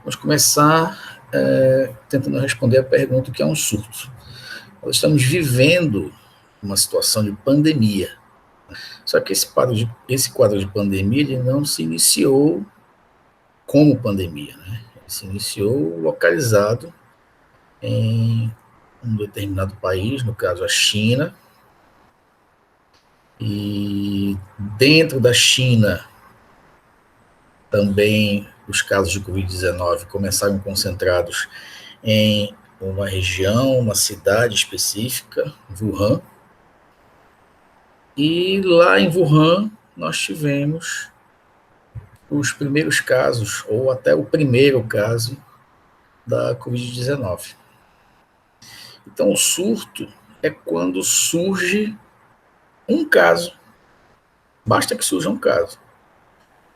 Vamos começar tentando responder a pergunta: o que é um surto? Nós estamos vivendo uma situação de pandemia. Só que esse quadro de pandemia ele não se iniciou como pandemia, né? Ele se iniciou localizado em um determinado país, no caso a China, e dentro da China também os casos de Covid-19 começaram concentrados em uma região, uma cidade específica, Wuhan, e lá em Wuhan nós tivemos os primeiros casos, ou até o primeiro caso da Covid-19. Então, o surto é quando surge um caso, basta que surja um caso.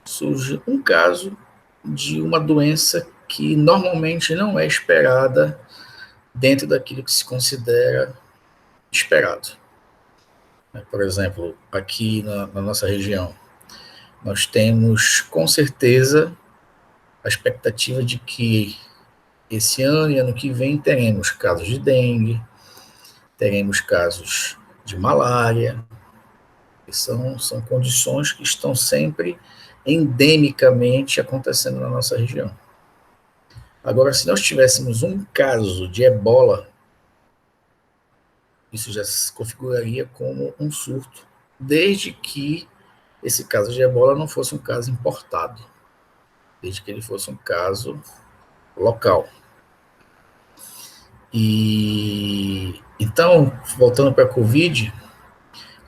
Surge um caso de uma doença que normalmente não é esperada dentro daquilo que se considera esperado. Por exemplo, aqui na nossa região, nós temos com certeza a expectativa de que esse ano e ano que vem teremos casos de dengue, teremos casos de malária, que são condições que estão sempre endemicamente acontecendo na nossa região. Agora, se nós tivéssemos um caso de ebola, isso já se configuraria como um surto, desde que esse caso de ebola não fosse um caso importado, desde que ele fosse um caso local. E então, voltando para a Covid,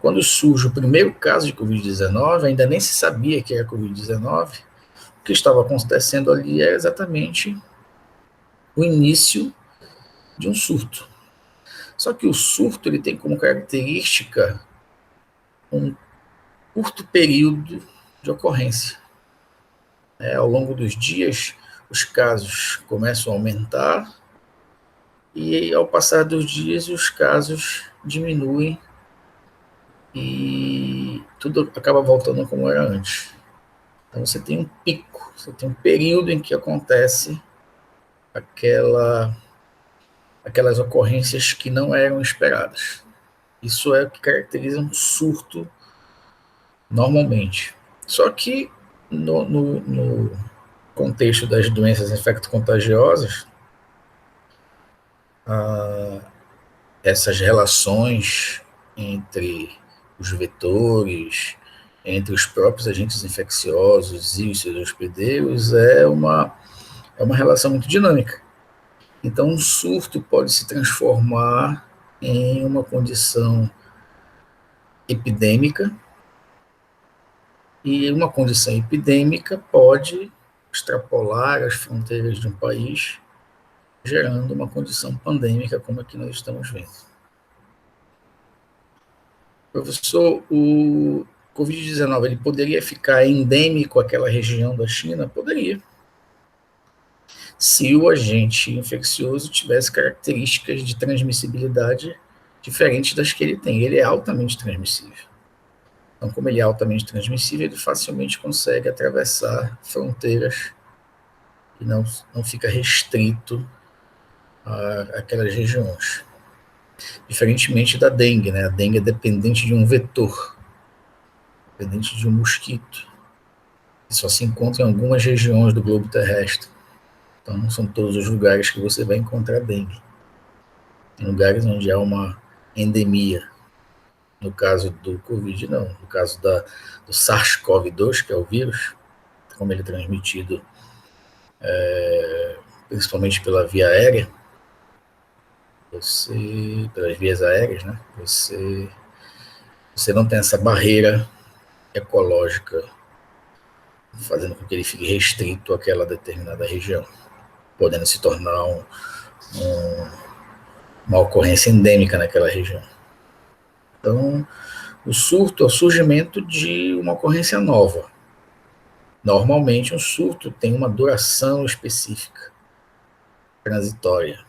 quando surge o primeiro caso de Covid-19, ainda nem se sabia que era Covid-19, o que estava acontecendo ali é exatamente o início de um surto. Só que o surto ele tem como característica um curto período de ocorrência. Ao longo dos dias, os casos começam a aumentar e, ao passar dos dias, os casos diminuem e tudo acaba voltando como era antes. Então você tem um pico, você tem um período em que acontece aquelas ocorrências que não eram esperadas. Isso é o que caracteriza um surto normalmente. Só que no contexto das doenças infecto-contagiosas, essas relações entre os vetores, entre os próprios agentes infecciosos e os seus hospedeiros é uma relação muito dinâmica. Então, um surto pode se transformar em uma condição epidêmica, e uma condição epidêmica pode extrapolar as fronteiras de um país, gerando uma condição pandêmica como a que nós estamos vendo. Professor, o Covid-19 ele poderia ficar endêmico àquela região da China? Poderia, se o agente infeccioso tivesse características de transmissibilidade diferentes das que ele tem. Ele é altamente transmissível. Então, como ele é altamente transmissível, ele facilmente consegue atravessar fronteiras e não fica restrito àquelas regiões. Diferentemente da dengue, né? A dengue é dependente de um vetor, dependente de um mosquito, que só se encontra em algumas regiões do globo terrestre. Então, não são todos os lugares que você vai encontrar dengue. Tem lugares onde há uma endemia. No caso do Covid, não. No caso do SARS-CoV-2, que é o vírus, como ele é transmitido principalmente pela via aérea, pelas vias aéreas, né? Você não tem essa barreira ecológica fazendo com que ele fique restrito àquela determinada região, podendo se tornar uma ocorrência endêmica naquela região. Então, o surto é o surgimento de uma ocorrência nova. Normalmente, um surto tem uma duração específica, transitória.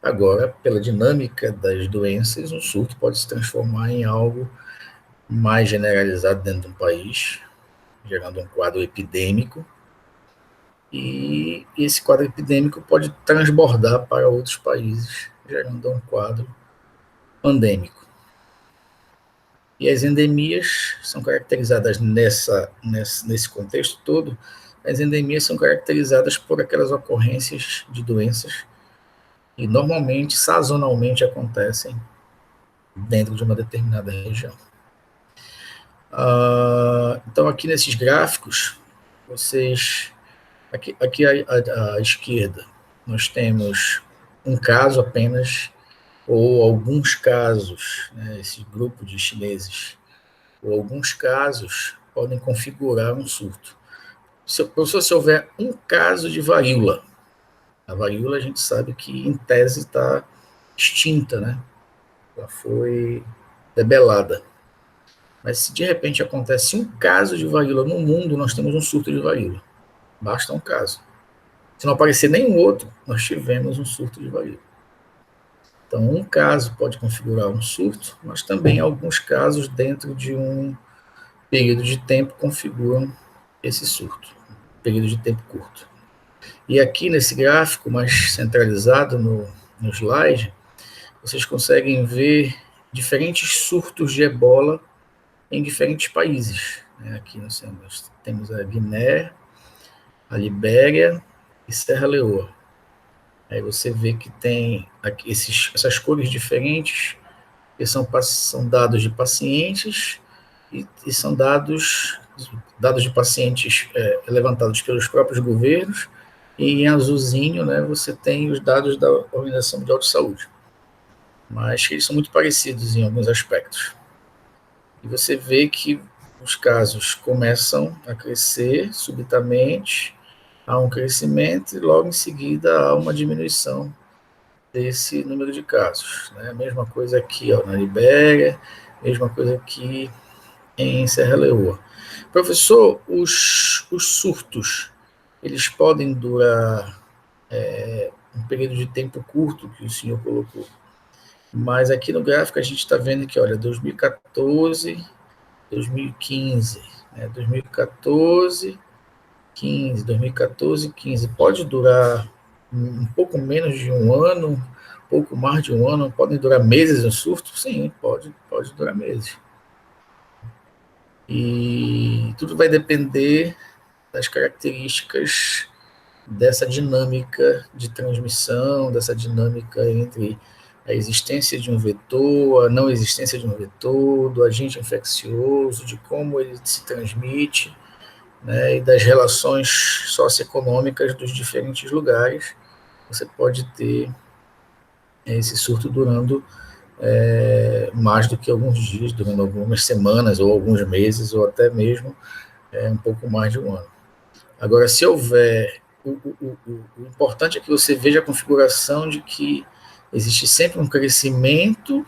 Agora, pela dinâmica das doenças, um surto pode se transformar em algo mais generalizado dentro de um país, gerando um quadro epidêmico, e esse quadro epidêmico pode transbordar para outros países, gerando um quadro pandêmico. E as endemias são caracterizadas nesse contexto todo, as endemias são caracterizadas por aquelas ocorrências de doenças que normalmente, sazonalmente acontecem dentro de uma determinada região. Então, aqui nesses gráficos, aqui à esquerda, nós temos um caso apenas, ou alguns casos, né, esse grupo de chineses, ou alguns casos podem configurar um surto. Se houver um caso de varíola, a varíola a gente sabe que, em tese, está extinta, né? Já foi debelada. Mas se de repente acontece um caso de varíola no mundo, nós temos um surto de varíola. Basta um caso. Se não aparecer nenhum outro, nós tivemos um surto de varíola. Então, um caso pode configurar um surto, mas também alguns casos dentro de um período de tempo configuram esse surto, período de tempo curto. E aqui nesse gráfico mais centralizado no slide, vocês conseguem ver diferentes surtos de ebola em diferentes países. Aqui nós temos a Guiné, a Libéria e Serra Leoa. Aí você vê que tem aqui essas cores diferentes, que são dados de pacientes e são dados de pacientes levantados pelos próprios governos, e em azulzinho, né, você tem os dados da Organização Mundial de Saúde. Mas eles são muito parecidos em alguns aspectos. E você vê que os casos começam a crescer subitamente, há um crescimento e logo em seguida há uma diminuição desse número de casos. Né? A mesma coisa aqui na Libéria, mesma coisa aqui em Serra Leoa. Professor, os surtos, eles podem durar um período de tempo curto, que o senhor colocou, mas aqui no gráfico a gente está vendo que, olha, 2014, 2015, né? 2014, 15, 2014, 15, pode durar um pouco menos de um ano, um pouco mais de um ano, podem durar meses o surto? Sim, pode durar meses. E tudo vai depender das características dessa dinâmica de transmissão, dessa dinâmica entre a existência de um vetor, a não existência de um vetor, do agente infeccioso, de como ele se transmite, né, e das relações socioeconômicas dos diferentes lugares. Você pode ter esse surto durando mais do que alguns dias, durante algumas semanas, ou alguns meses, ou até mesmo um pouco mais de um ano. Agora, se houver... O importante é que você veja a configuração de que existe sempre um crescimento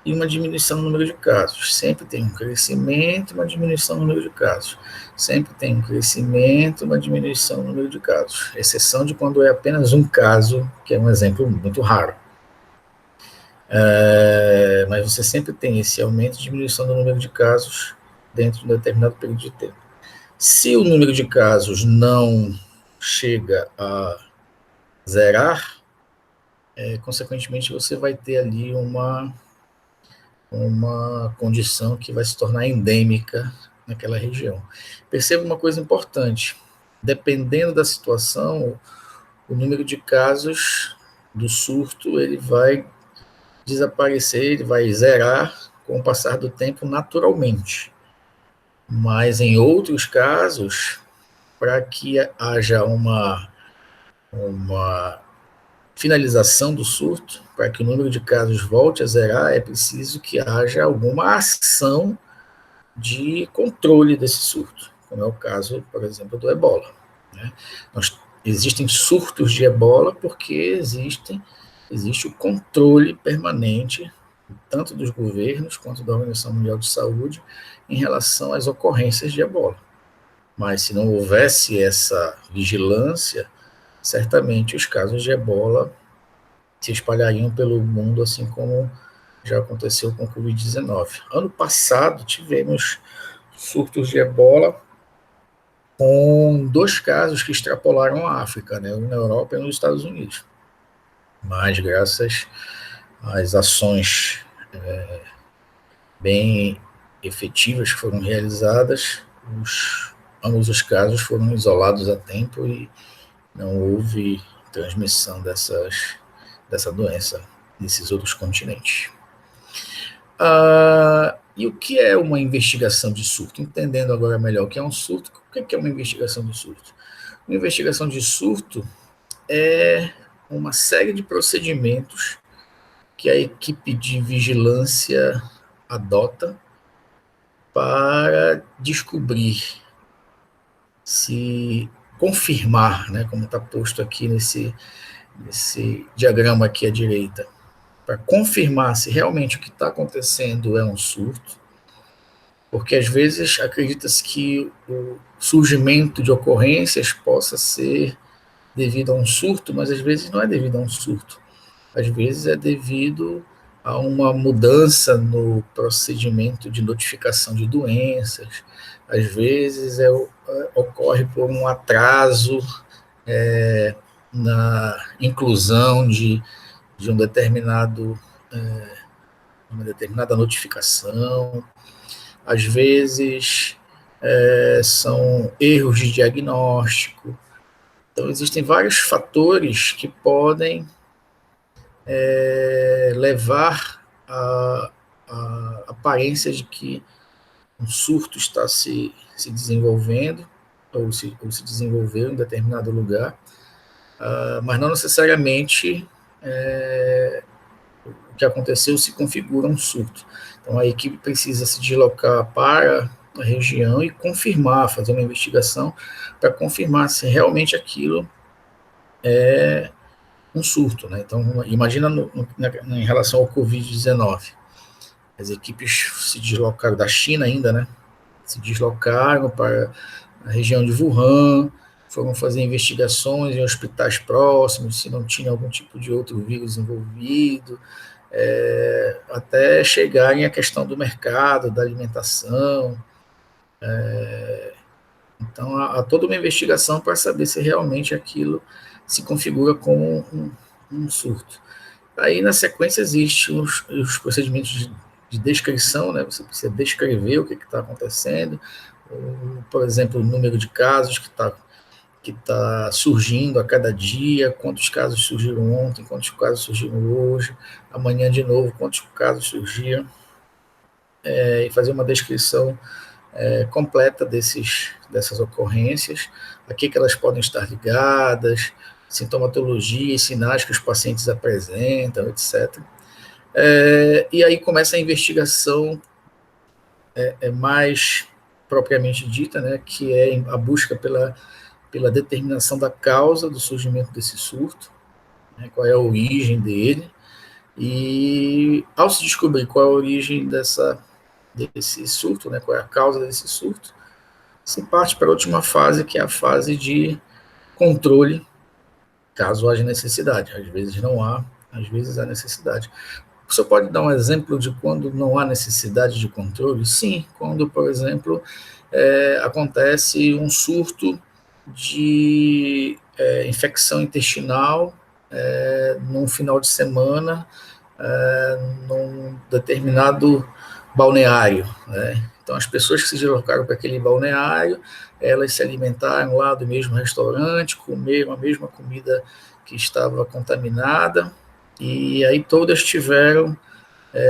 e uma diminuição no número de casos. Sempre tem um crescimento e uma diminuição no número de casos. Sempre tem um crescimento e uma diminuição no número de casos. Exceção de quando é apenas um caso, que é um exemplo muito raro. Mas você sempre tem esse aumento e diminuição do número de casos dentro de um determinado período de tempo. Se o número de casos não chega a zerar, consequentemente você vai ter ali uma condição que vai se tornar endêmica naquela região. Perceba uma coisa importante: dependendo da situação, o número de casos do surto ele vai desaparecer, ele vai zerar com o passar do tempo naturalmente. Mas em outros casos, para que haja uma finalização do surto, para que o número de casos volte a zerar, é preciso que haja alguma ação de controle desse surto, como é o caso, por exemplo, do ebola. Né? Existem surtos de ebola porque existe o controle permanente, tanto dos governos quanto da Organização Mundial de Saúde, em relação às ocorrências de ebola. Mas se não houvesse essa vigilância, certamente os casos de ebola se espalhariam pelo mundo, assim como já aconteceu com o Covid-19. Ano passado tivemos surtos de ebola com 2 casos que extrapolaram a África, né, um na Europa e um nos Estados Unidos. Mas graças às ações bem efetivas que foram realizadas, ambos os casos foram isolados a tempo e não houve transmissão dessa doença nesses outros continentes. E o que é uma investigação de surto? Entendendo agora melhor o que é um surto, o que é uma investigação de surto? Uma investigação de surto é uma série de procedimentos que a equipe de vigilância adota para descobrir, se confirmar, né, como está posto aqui nesse diagrama aqui à direita, para confirmar se realmente o que está acontecendo é um surto, porque às vezes acredita-se que o surgimento de ocorrências possa ser devido a um surto, mas às vezes não é devido a um surto. Às vezes é devido a uma mudança no procedimento de notificação de doenças, às vezes ocorre por um atraso na inclusão de uma determinada notificação, às vezes são erros de diagnóstico. Então, existem vários fatores que podem levar a aparência de que um surto está se desenvolvendo ou se desenvolveu em determinado lugar, mas não necessariamente o que aconteceu se configura um surto. Então, a equipe precisa se deslocar para a região e confirmar, fazer uma investigação para confirmar se realmente aquilo é um surto, né? Então, imagina em relação ao Covid-19. As equipes se deslocaram da China ainda, né? Se deslocaram para a região de Wuhan, foram fazer investigações em hospitais próximos, se não tinha algum tipo de outro vírus envolvido, até chegarem à questão do mercado, da alimentação. Então, há toda uma investigação para saber se realmente aquilo se configura como um surto. Aí, na sequência, existem os procedimentos de descrição, né? Você precisa descrever o que está acontecendo, por exemplo, o número de casos que tá surgindo a cada dia, quantos casos surgiram ontem, quantos casos surgiram hoje, amanhã de novo, quantos casos surgiram, e fazer uma descrição completa dessas ocorrências, a que elas podem estar ligadas, sintomatologia e sinais que os pacientes apresentam, etc. E aí começa a investigação mais propriamente dita, né, que é a busca pela determinação da causa do surgimento desse surto, né, qual é a origem dele, e ao se descobrir qual é a origem desse surto, né, qual é a causa desse surto, se parte para a última fase, que é a fase de controle, caso haja necessidade. Às vezes não há, às vezes há necessidade. Você pode dar um exemplo de quando não há necessidade de controle? Sim, quando, por exemplo, acontece um surto de infecção intestinal num final de semana, num determinado balneário, né? Então, as pessoas que se deslocaram para aquele balneário, elas se alimentaram lá do mesmo restaurante, comeram a mesma comida que estava contaminada, e aí todas tiveram,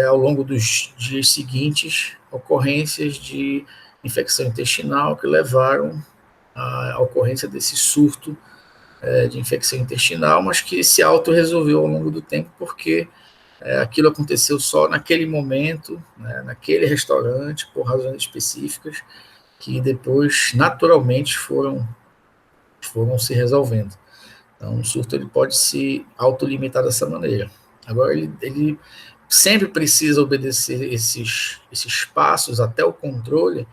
ao longo dos dias seguintes, ocorrências de infecção intestinal que levaram à ocorrência desse surto de infecção intestinal, mas que se auto-resolveu ao longo do tempo, porque aquilo aconteceu só naquele momento, né, naquele restaurante, por razões específicas, que depois, naturalmente, foram se resolvendo. Então, o surto ele pode se autolimitar dessa maneira. Agora, ele sempre precisa obedecer esses passos até o controle.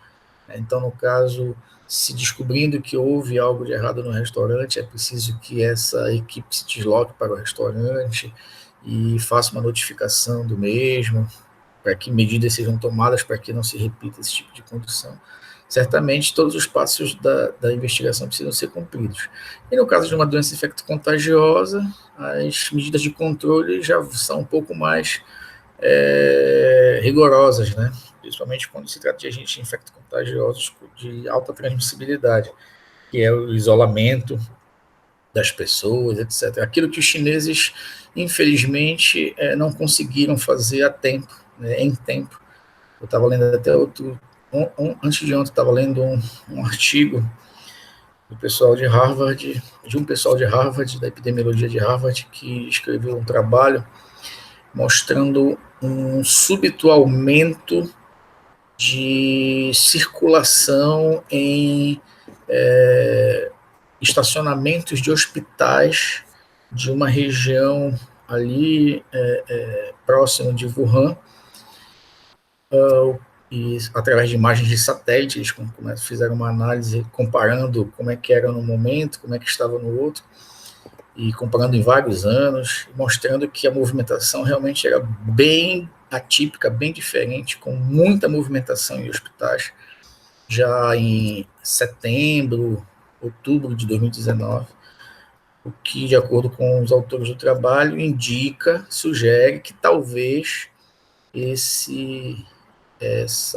Então, no caso, se descobrindo que houve algo de errado no restaurante, é preciso que essa equipe se desloque para o restaurante e faça uma notificação do mesmo, para que medidas sejam tomadas para que não se repita esse tipo de condução. certamente todos os passos da investigação precisam ser cumpridos. E no caso de uma doença infecto-contagiosa, as medidas de controle já são um pouco mais rigorosas, né? Principalmente quando se trata de agentes infecto-contagiosos de alta transmissibilidade, que é o isolamento das pessoas, etc. Aquilo que os chineses, infelizmente, não conseguiram fazer a tempo, né, em tempo. Eu estava lendo até antes de ontem, estava lendo um artigo do pessoal de Harvard, da epidemiologia de Harvard, que escreveu um trabalho mostrando um súbito aumento de circulação em estacionamentos de hospitais de uma região ali próximo de Wuhan, e através de imagens de satélite, eles fizeram uma análise comparando como é que era no momento, como é que estava no outro, e comparando em vários anos, mostrando que a movimentação realmente era bem atípica, bem diferente, com muita movimentação em hospitais, já em setembro, outubro de 2019, o que, de acordo com os autores do trabalho, sugere que talvez essas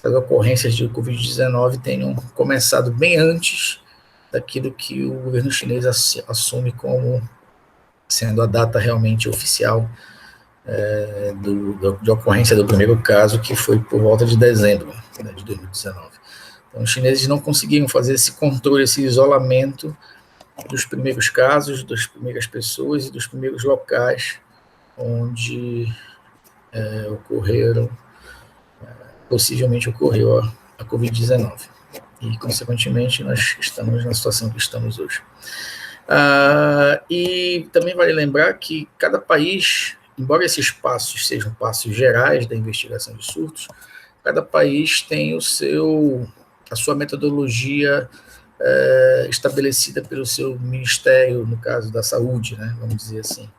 ocorrências de Covid-19 tenham começado bem antes daquilo que o governo chinês assume como sendo a data realmente oficial de ocorrência do primeiro caso, que foi por volta de dezembro, né, de 2019. Então, os chineses não conseguiram fazer esse controle, esse isolamento dos primeiros casos, das primeiras pessoas e dos primeiros locais onde possivelmente ocorreu a Covid-19. E, consequentemente, nós estamos na situação que estamos hoje. E também vale lembrar que cada país, embora esses passos sejam passos gerais da investigação de surtos, cada país tem a sua metodologia estabelecida pelo seu ministério, no caso da saúde, né, vamos dizer assim.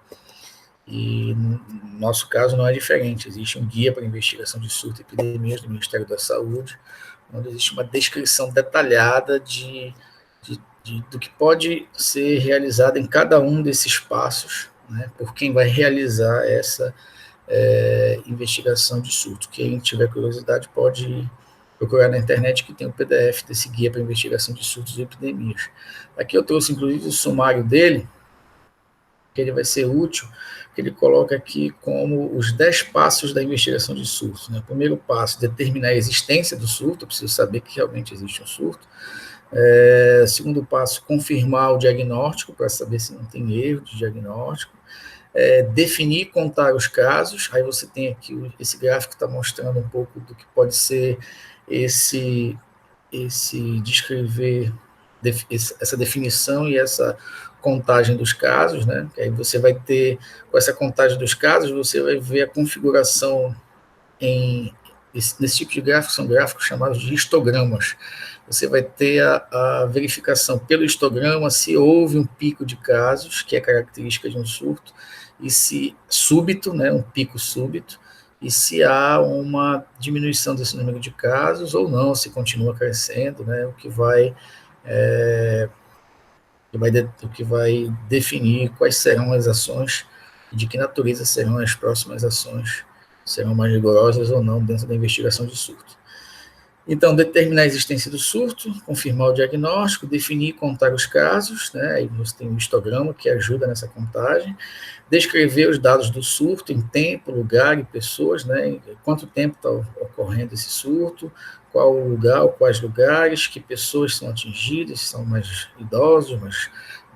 E no nosso caso não é diferente, existe um guia para investigação de surto e epidemias do Ministério da Saúde, onde existe uma descrição detalhada do que pode ser realizado em cada um desses passos, né, por quem vai realizar essa investigação de surto. Quem tiver curiosidade pode procurar na internet, que tem o PDF desse guia para investigação de surtos e epidemias. Aqui eu trouxe, inclusive, o sumário dele, que ele vai ser útil, que ele coloca aqui como os 10 passos da investigação de surto. Né? O primeiro passo, determinar a existência do surto, eu preciso saber que realmente existe um surto. Segundo passo, confirmar o diagnóstico, para saber se não tem erro de diagnóstico. Definir e contar os casos, aí você tem aqui, esse gráfico está mostrando um pouco do que pode ser esse descrever essa definição e essa contagem dos casos, né? Que aí você vai ter, com essa contagem dos casos, você vai ver a configuração nesse tipo de gráfico, são gráficos chamados de histogramas. Você vai ter a verificação pelo histograma se houve um pico de casos, que é característica de um surto, e se súbito, né, um pico súbito, e se há uma diminuição desse número de casos ou não, se continua crescendo, né, o que vai definir quais serão as ações e de que natureza serão as próximas ações, serão mais rigorosas ou não dentro da investigação de surto. Então, determinar a existência do surto, confirmar o diagnóstico, definir e contar os casos, né? Aí você tem um histograma que ajuda nessa contagem, descrever os dados do surto em tempo, lugar e pessoas, né? Quanto tempo está ocorrendo esse surto, qual o lugar, quais lugares, que pessoas são atingidas, se são mais idosos,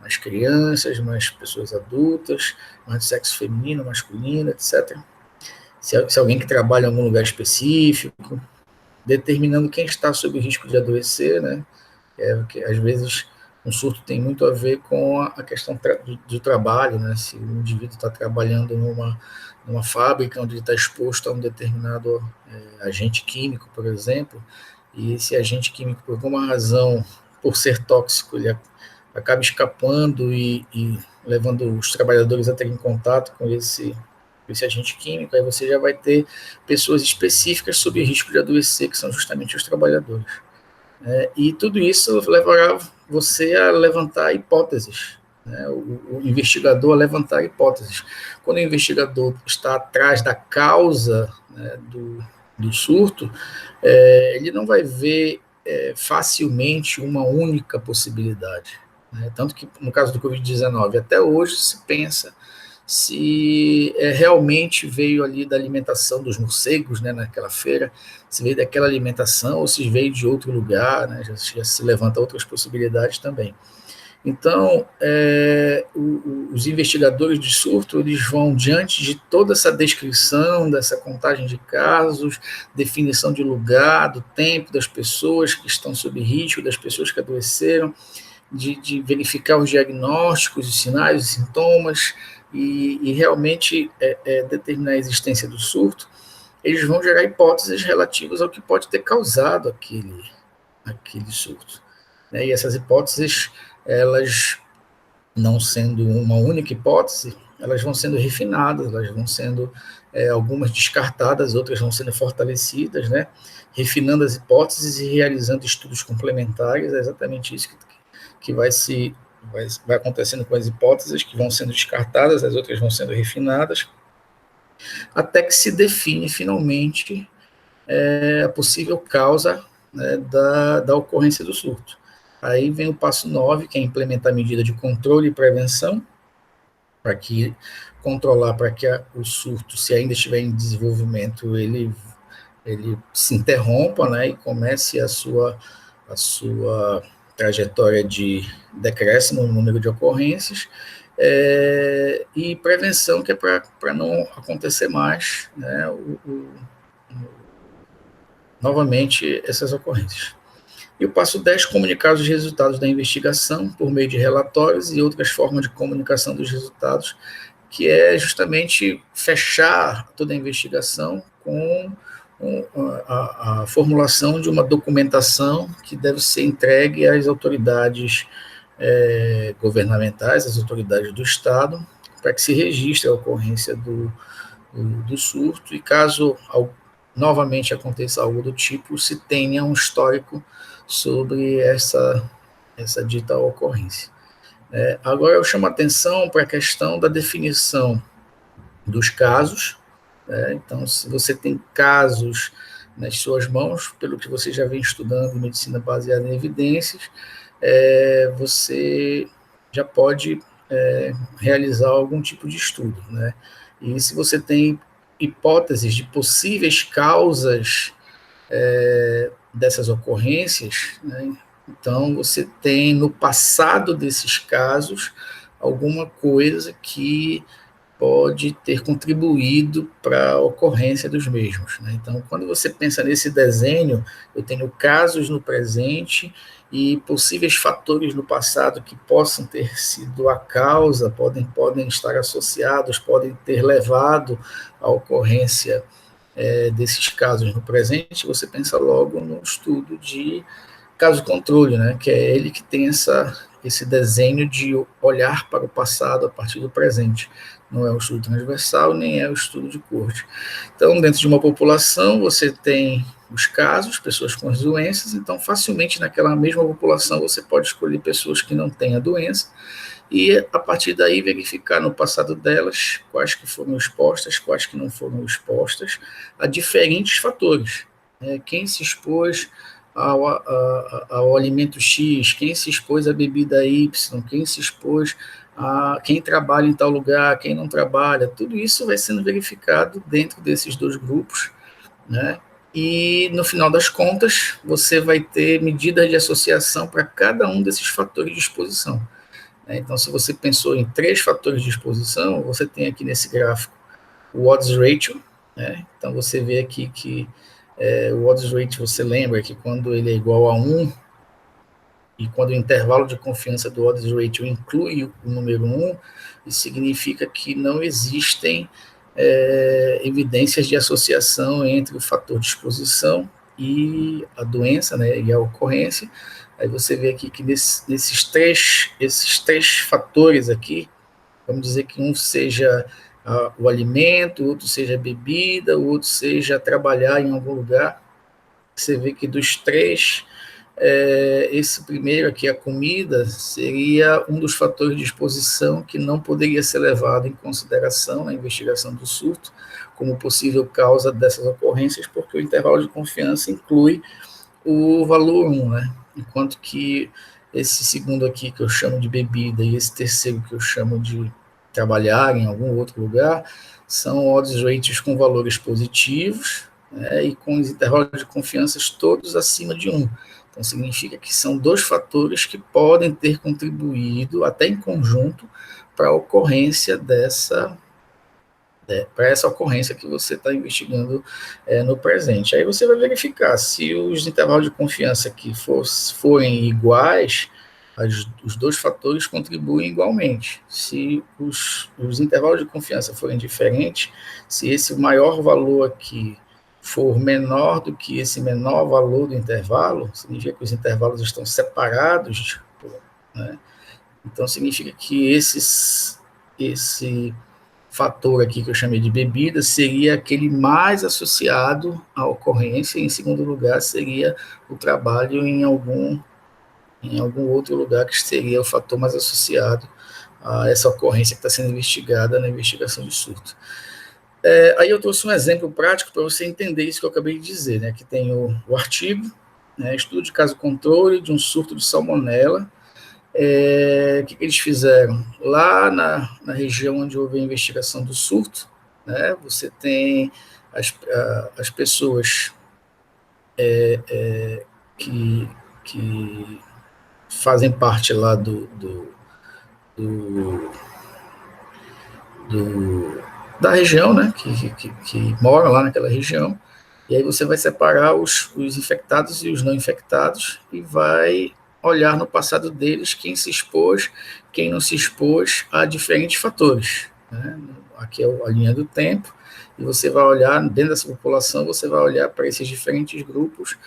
mais crianças, mais pessoas adultas, mais de sexo feminino, masculino, etc. Se alguém que trabalha em algum lugar específico, determinando quem está sob o risco de adoecer, né? Porque às vezes um surto tem muito a ver com a questão do trabalho, né? Se o indivíduo está trabalhando numa fábrica onde ele está exposto a um determinado agente químico, por exemplo, e esse agente químico, por alguma razão, por ser tóxico, ele acaba escapando e levando os trabalhadores a terem contato com esse esse agente químico, aí você já vai ter pessoas específicas sob risco de adoecer, que são justamente os trabalhadores. E tudo isso levará você a levantar hipóteses, né? O investigador a levantar hipóteses. Quando o investigador está atrás da causa, né, do surto, ele não vai ver facilmente uma única possibilidade. Né? Tanto que, no caso do Covid-19, até hoje se pensa se realmente veio ali da alimentação dos morcegos, né, naquela feira, se veio daquela alimentação ou se veio de outro lugar, né, já se levanta outras possibilidades também. Então, os investigadores de surto, eles vão, diante de toda essa descrição, dessa contagem de casos, definição de lugar, do tempo, das pessoas que estão sob risco, das pessoas que adoeceram, de verificar os diagnósticos, os sinais, os sintomas, e realmente determinar a existência do surto, eles vão gerar hipóteses relativas ao que pode ter causado aquele surto. E essas hipóteses, elas não sendo uma única hipótese, elas vão sendo refinadas, elas vão sendo algumas descartadas, outras vão sendo fortalecidas, né? Refinando as hipóteses e realizando estudos complementares. É exatamente isso que vai acontecendo com as hipóteses, que vão sendo descartadas, as outras vão sendo refinadas, até que se define finalmente a possível causa, né, da ocorrência do surto. Aí vem o passo 9, que é implementar medida de controle e prevenção, para controlar para que o surto, se ainda estiver em desenvolvimento, ele se interrompa, né, e comece a sua trajetória de decréscimo no número de ocorrências, e prevenção, que é para não acontecer mais, né, novamente essas ocorrências. E o passo 10, comunicar os resultados da investigação por meio de relatórios e outras formas de comunicação dos resultados, que é justamente fechar toda a investigação com a formulação de uma documentação que deve ser entregue às autoridades governamentais, às autoridades do Estado, para que se registre a ocorrência do surto, e caso novamente aconteça algo do tipo, se tenha um histórico sobre essa dita ocorrência. Agora eu chamo a atenção para a questão da definição dos casos. Então, se você tem casos nas suas mãos, pelo que você já vem estudando em medicina baseada em evidências, você já pode realizar algum tipo de estudo, né? E se você tem hipóteses de possíveis causas dessas ocorrências, né, então você tem no passado desses casos alguma coisa que pode ter contribuído para a ocorrência dos mesmos. Né? Então, quando você pensa nesse desenho, eu tenho casos no presente e possíveis fatores no passado que possam ter sido a causa, podem estar associados, podem ter levado à ocorrência desses casos no presente. Você pensa logo no estudo de caso controle, né? Que é ele que tem esse desenho de olhar para o passado a partir do presente. Não é o estudo transversal, nem é o estudo de corte. Então, dentro de uma população, você tem os casos, pessoas com as doenças, então facilmente naquela mesma população você pode escolher pessoas que não têm a doença e, a partir daí, verificar no passado delas quais que foram expostas, quais que não foram expostas a diferentes fatores. Quem se expôs ao alimento X, quem se expôs à bebida Y, quem se expôs quem trabalha em tal lugar, quem não trabalha, tudo isso vai sendo verificado dentro desses dois grupos, né? E, no final das contas, você vai ter medidas de associação para cada um desses fatores de exposição. Então, se você pensou em 3 fatores de exposição, você tem aqui nesse gráfico o odds ratio, né? Então, você vê aqui que o odds ratio, você lembra que quando ele é igual a 1, e quando o intervalo de confiança do odds ratio inclui o número 1, isso significa que não existem evidências de associação entre o fator de exposição e a doença, né, e a ocorrência. Aí você vê aqui que esses três fatores aqui, vamos dizer que um seja o alimento, outro seja a bebida, outro seja trabalhar em algum lugar. Você vê que dos três, esse primeiro aqui, a comida, seria um dos fatores de exposição que não poderia ser levado em consideração na investigação do surto como possível causa dessas ocorrências, porque o intervalo de confiança inclui o valor 1, né? Enquanto que esse segundo aqui, que eu chamo de bebida, e esse terceiro, que eu chamo de trabalhar em algum outro lugar, são odds ratios com valores positivos, né, e com os intervalos de confiança todos acima de 1. Então, significa que são dois fatores que podem ter contribuído, até em conjunto, para a ocorrência para essa ocorrência que você está investigando no presente. Aí você vai verificar se os intervalos de confiança aqui forem iguais, os dois fatores contribuem igualmente. Se os intervalos de confiança forem diferentes, se esse maior valor aqui for menor do que esse menor valor do intervalo, significa que os intervalos estão separados, né? Então significa que esse fator aqui que eu chamei de bebida seria aquele mais associado à ocorrência, e em segundo lugar seria o trabalho em algum outro lugar que seria o fator mais associado a essa ocorrência que está sendo investigada na investigação de surto. Aí eu trouxe um exemplo prático para você entender isso que eu acabei de dizer, né? Que tem o artigo, né, estudo de caso controle de um surto de salmonela. O que eles fizeram? Lá na região onde houve a investigação do surto, né, você tem as pessoas que fazem parte lá da região, né, que moram lá naquela região, e aí você vai separar os infectados e os não infectados e vai olhar no passado deles quem se expôs, quem não se expôs a diferentes fatores, né? Aqui é a linha do tempo, e você vai olhar, dentro dessa população, você vai olhar para esses diferentes grupos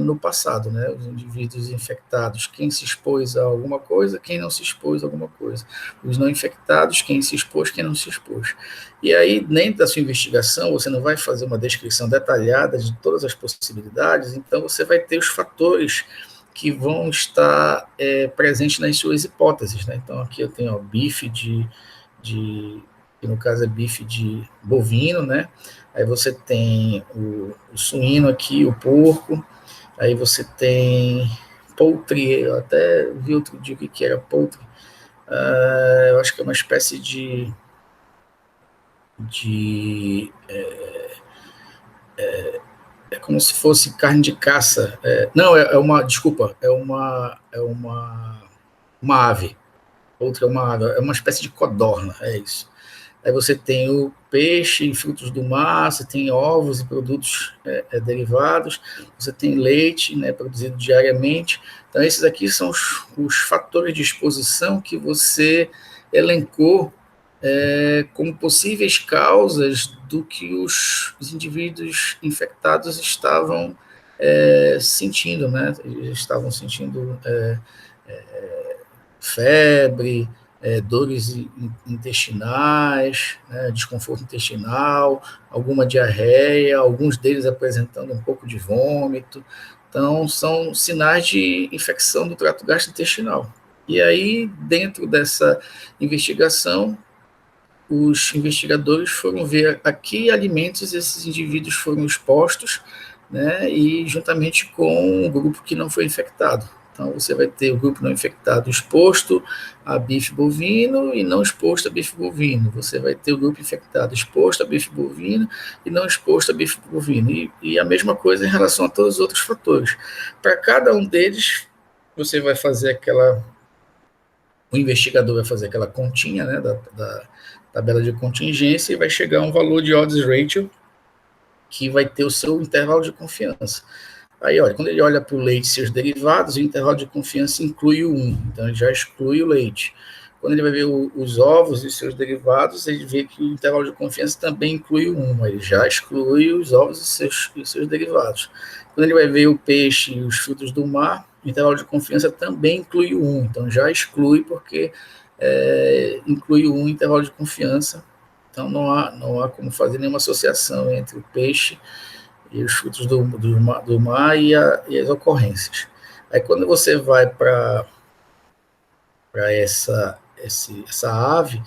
no passado, né? Os indivíduos infectados, quem se expôs a alguma coisa, quem não se expôs a alguma coisa. Os não infectados, quem se expôs, quem não se expôs. E aí, dentro da sua investigação, você não vai fazer uma descrição detalhada de todas as possibilidades, então você vai ter os fatores que vão estar presentes nas suas hipóteses, né? Então, aqui eu tenho bife que no caso é bife de bovino, né? Aí você tem o suíno aqui, o porco, aí você tem poultry, eu até vi outro dia o que era poultry, eu acho que é uma espécie de é como se fosse carne de caça, não, desculpa, uma ave, outra é uma ave, é uma espécie de codorna, é isso. Aí você tem o peixe, frutos do mar, você tem ovos e produtos derivados, você tem leite, né, produzido diariamente. Então, esses aqui são os fatores de exposição que você elencou como possíveis causas do que os indivíduos infectados estavam sentindo, né? Eles estavam sentindo febre, dores intestinais, né, desconforto intestinal, alguma diarreia, alguns deles apresentando um pouco de vômito. Então, são sinais de infecção do trato gastrointestinal. E aí, dentro dessa investigação, os investigadores foram ver a que alimentos esses indivíduos foram expostos, né, e juntamente com o grupo que não foi infectado. Então, você vai ter o grupo não infectado exposto a bife bovino e não exposto a bife bovino. Você vai ter o grupo infectado exposto a bife bovino e não exposto a bife bovino. E a mesma coisa em relação a todos os outros fatores. Para cada um deles, você vai fazer o investigador vai fazer aquela continha, né, da tabela de contingência, e vai chegar a um valor de odds ratio que vai ter o seu intervalo de confiança. Aí, olha, quando ele olha para o leite e seus derivados, o intervalo de confiança inclui o 1, então ele já exclui o leite. Quando ele vai ver os ovos e seus derivados, ele vê que o intervalo de confiança também inclui o 1, ele já exclui os ovos e seus derivados. Quando ele vai ver o peixe e os frutos do mar, o intervalo de confiança também inclui o 1, então já exclui porque inclui o 1 intervalo de confiança Então, não há como fazer nenhuma associação entre o peixe e os frutos do mar e as ocorrências. Aí, quando você vai para essa ave,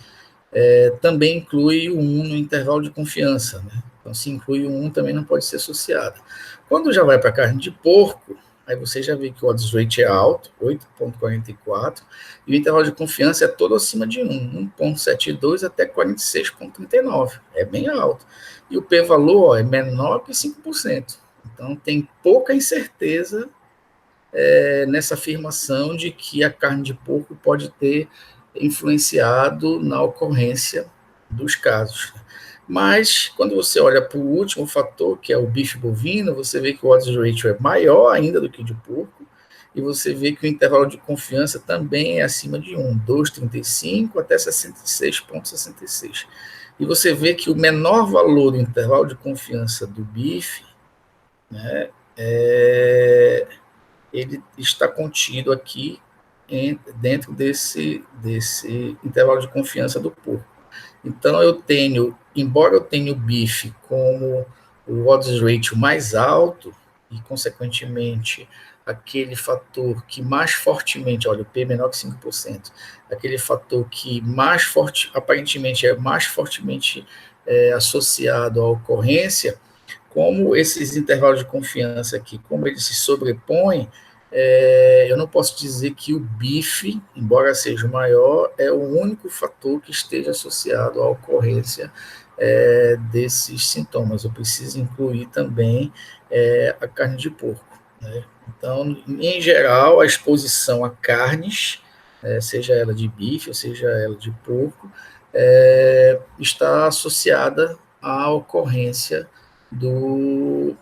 também inclui o 1 no intervalo de confiança, né? Então, se inclui o 1, também não pode ser associada. Quando já vai para a carne de porco, aí você já vê que o odds rate é alto, 8,44, e o intervalo de confiança é todo acima de 1, 1,72 até 46,39, é bem alto. E o p-valor é menor que 5%. Então, tem pouca incerteza nessa afirmação de que a carne de porco pode ter influenciado na ocorrência dos casos. Mas, quando você olha para o último fator, que é o bife bovino, você vê que o odds ratio é maior ainda do que o de porco, e você vê que o intervalo de confiança também é acima de 1, 2,35 até 66,66. E você vê que o menor valor do intervalo de confiança do bife, né, ele está contido aqui dentro desse intervalo de confiança do porco. Então, embora eu tenha o bife como o odds ratio mais alto, e, consequentemente, aquele fator que mais fortemente, olha, o P menor que 5%, aquele fator que aparentemente é mais fortemente associado à ocorrência, como esses intervalos de confiança aqui, como eles se sobrepõem, eu não posso dizer que o bife, embora seja o maior, é o único fator que esteja associado à ocorrência desses sintomas. Eu preciso incluir também a carne de porco, né? Então, em geral, a exposição a carnes, seja ela de bife ou seja ela de porco, está associada à ocorrência dos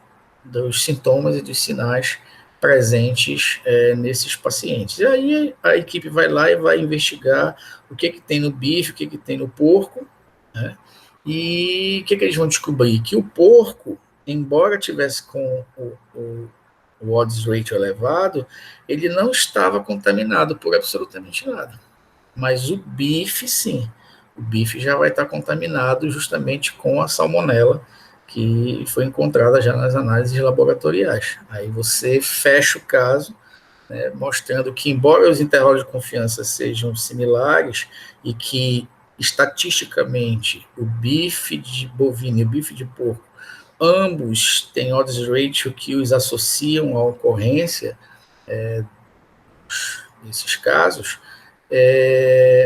sintomas e dos sinais presentes nesses pacientes. E aí a equipe vai lá e vai investigar o que tem no bife, o que tem no porco, né? E o que eles vão descobrir? Que o porco, embora tivesse com o odds ratio elevado, ele não estava contaminado por absolutamente nada. Mas o bife, sim. O bife já vai estar contaminado justamente com a salmonela, que foi encontrada já nas análises laboratoriais. Aí você fecha o caso, né, mostrando que, embora os intervalos de confiança sejam similares e que, estatisticamente, o bife de bovino e o bife de porco, ambos têm odds ratio que os associam à ocorrência desses casos,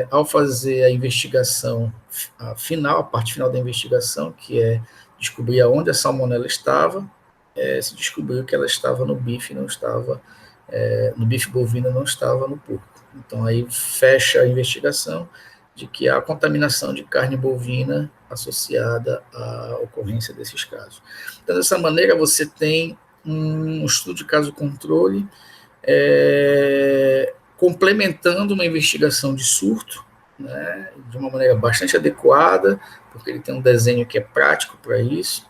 ao fazer a investigação a parte final da investigação, que é descobrir aonde a salmonela estava, se descobriu que ela estava no bife, não estava no bife bovino, não estava no porco. Então aí fecha a investigação de que há contaminação de carne bovina associada à ocorrência desses casos. Então, dessa maneira, você tem um estudo de caso-controle complementando uma investigação de surto, né, de uma maneira bastante adequada, porque ele tem um desenho que é prático para isso,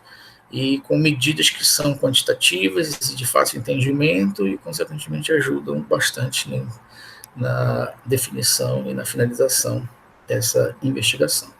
e com medidas que são quantitativas e de fácil entendimento e, consequentemente, ajudam bastante, né, na definição e na finalização dessa investigação.